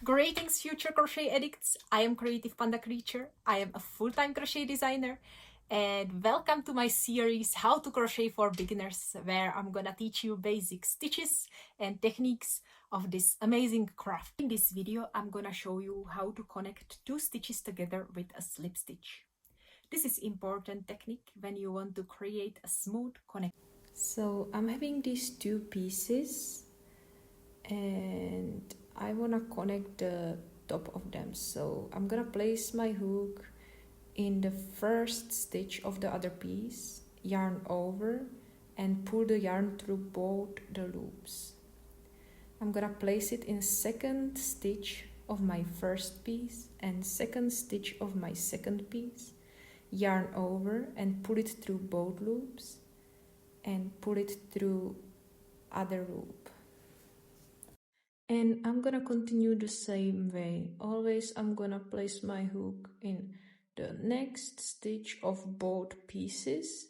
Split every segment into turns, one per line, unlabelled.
Greetings, future crochet addicts. I am Creative Panda Creature. I am a full-time crochet designer, and welcome to my series How to Crochet for Beginners, where I'm gonna teach you basic stitches and techniques of this amazing craft. In this video, I'm gonna show you how to connect two stitches together with a slip stitch. This is important technique when you want to create a smooth connection. So I'm having these two pieces and I want to connect the top of them, so I'm gonna place my hook in the first stitch of the other piece, yarn over and pull the yarn through both the loops. I'm gonna place it in second stitch of my first piece and second stitch of my second piece, yarn over and pull it through both loops and pull it through other loop. And I'm gonna continue the same way. Always I'm gonna place my hook in the next stitch of both pieces.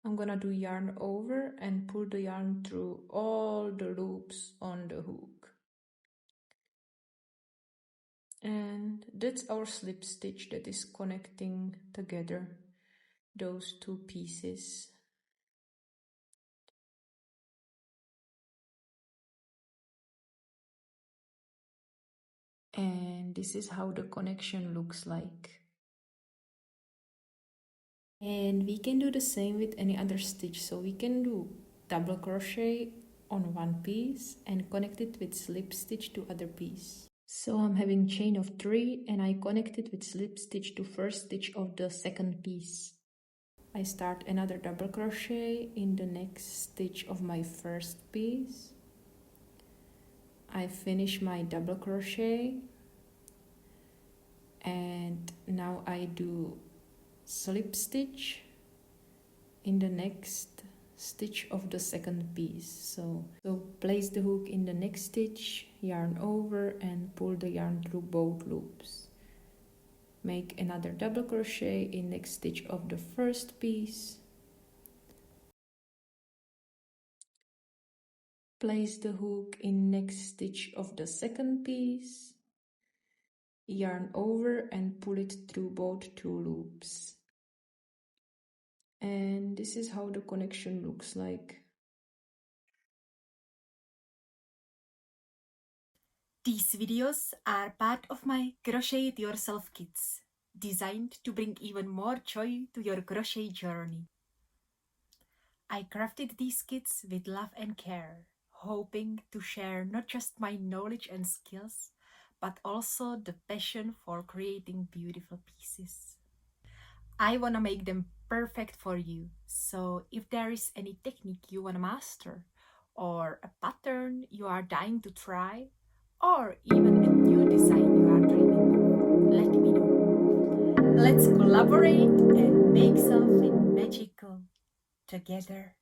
I'm gonna do yarn over and pull the yarn through all the loops on the hook. And that's our slip stitch that is connecting together those two pieces. And this is how the connection looks like. And we can do the same with any other stitch. So we can do double crochet on one piece and connect it with slip stitch to other piece. So I'm having chain of 3 and I connect it with slip stitch to first stitch of the second piece. I start another double crochet in the next stitch of my first piece. I finish my double crochet and now I do slip stitch in the next stitch of the second piece. So place the hook in the next stitch, yarn over and pull the yarn through both loops. Make another double crochet in next stitch of the first piece. Place the hook in next stitch of the second piece, yarn over and pull it through both two loops. And this is how the connection looks like. These videos are part of my Crochet It Yourself kits, designed to bring even more joy to your crochet journey. I crafted these kits with love and care, hoping to share not just my knowledge and skills, but also the passion for creating beautiful pieces. I want to make them perfect for you, so if there is any technique you want to master, or a pattern you are dying to try, or even a new design you are dreaming of, let me know. Let's collaborate and make something magical together.